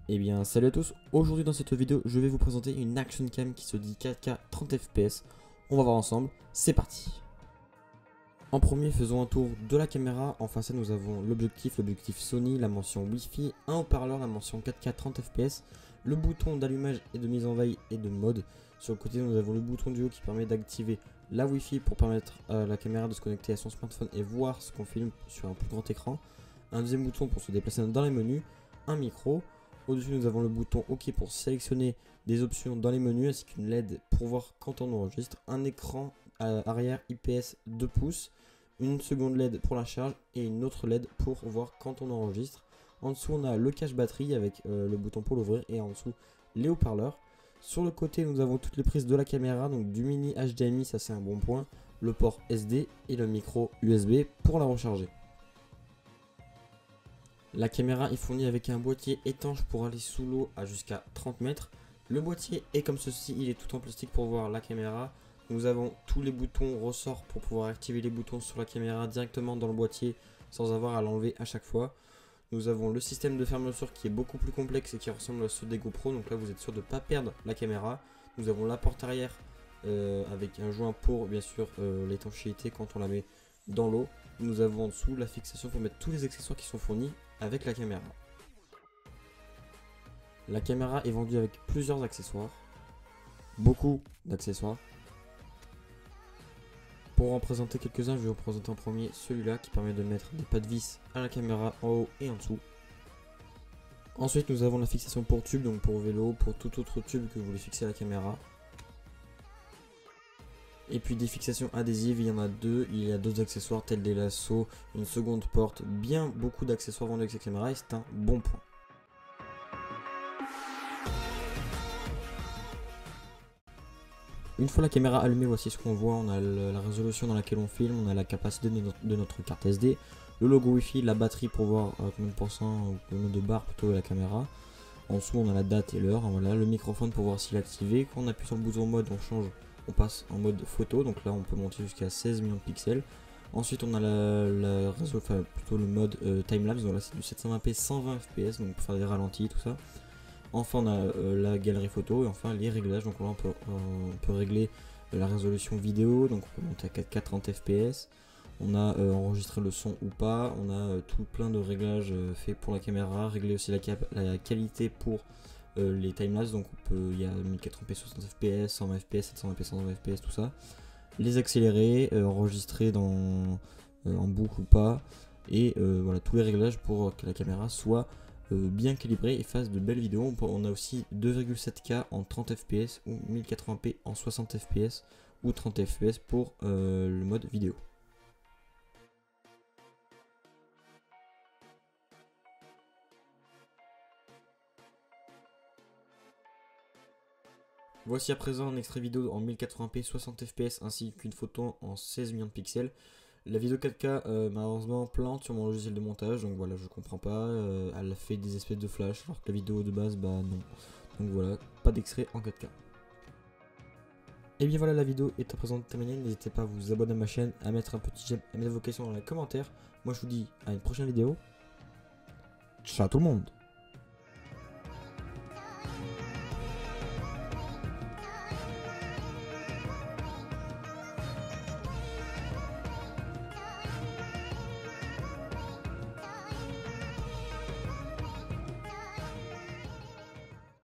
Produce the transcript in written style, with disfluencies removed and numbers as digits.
Eh bien salut à tous, aujourd'hui dans cette vidéo je vais vous présenter une action cam qui se dit 4K 30 fps. On va voir ensemble, c'est parti. En premier faisons un tour de la caméra. En façade nous avons l'objectif Sony, la mention Wi-Fi, un haut-parleur, la mention 4K 30 fps, le bouton d'allumage et de mise en veille et de mode. Sur le côté nous avons le bouton du haut qui permet d'activer la Wi-Fi pour permettre à la caméra de se connecter à son smartphone et voir ce qu'on filme sur un plus grand écran. Un deuxième bouton pour se déplacer dans les menus, un micro. Au-dessus, nous avons le bouton OK pour sélectionner des options dans les menus, ainsi qu'une LED pour voir quand on enregistre, un écran arrière IPS 2 pouces, une seconde LED pour la charge et une autre LED pour voir quand on enregistre. En dessous, on a le cache batterie avec le bouton pour l'ouvrir et en dessous, les haut-parleurs. Sur le côté, nous avons toutes les prises de la caméra, donc du mini HDMI, ça c'est un bon point, le port SD et le micro USB pour la recharger. La caméra est fournie avec un boîtier étanche pour aller sous l'eau à jusqu'à 30 mètres. Le boîtier est comme ceci, il est tout en plastique pour voir la caméra. Nous avons tous les boutons ressorts pour pouvoir activer les boutons sur la caméra directement dans le boîtier sans avoir à l'enlever à chaque fois. Nous avons le système de fermeture qui est beaucoup plus complexe et qui ressemble à ceux des GoPro, donc là vous êtes sûr de ne pas perdre la caméra. Nous avons la porte arrière avec un joint pour bien sûr l'étanchéité quand on la met dans l'eau. Nous avons en dessous la fixation pour mettre tous les accessoires qui sont fournis avec la caméra. La caméra est vendue avec plusieurs accessoires, beaucoup d'accessoires. Pour en présenter quelques-uns, je vais vous présenter en premier celui-là qui permet de mettre des pas de vis à la caméra en haut et en dessous. Ensuite, nous avons la fixation pour tube, donc pour vélo, pour tout autre tube que vous voulez fixer à la caméra. Et puis des fixations adhésives, il y en a deux, il y a d'autres accessoires tels des lassos, une seconde porte, bien beaucoup d'accessoires vendus avec cette caméra et c'est un bon point. Une fois la caméra allumée, voici ce qu'on voit. On a la résolution dans laquelle on filme, on a la capacité de notre carte SD, le logo Wi-Fi, la batterie pour voir combien de pourcents ou combien de barres plutôt de la caméra. En dessous on a la date et l'heure, voilà, le microphone pour voir s'il est activé. Quand on appuie sur le bouton mode, on passe en mode photo, donc là on peut monter jusqu'à 16 millions de pixels. Ensuite on a plutôt le mode timelapse, donc là c'est du 720p 120 fps, donc pour faire des ralentis tout ça. Enfin on a la galerie photo et enfin les réglages, donc là on peut régler la résolution vidéo, donc on peut monter à 4K 30 fps. On a enregistré le son ou pas, on a tout plein de réglages faits pour la caméra, régler aussi la qualité pour les timelapse, donc il y a 1080p 60 fps, 120 fps, 720p 120 fps, tout ça. Les accélérer, enregistrer en boucle ou pas, et voilà tous les réglages pour que la caméra soit bien calibrée et fasse de belles vidéos. On a aussi 2,7K en 30 fps ou 1080p en 60 fps ou 30 fps pour le mode vidéo. Voici à présent un extrait vidéo en 1080p 60 fps ainsi qu'une photo en 16 millions de pixels. La vidéo 4K malheureusement plante sur mon logiciel de montage, donc voilà, je comprends pas, elle a fait des espèces de flash alors que la vidéo de base bah non. Donc voilà, pas d'extrait en 4K. Et bien voilà, la vidéo est à présent terminée, n'hésitez pas à vous abonner à ma chaîne, à mettre un petit j'aime, à mettre vos questions dans les commentaires. Moi je vous dis à une prochaine vidéo. Ciao tout le monde.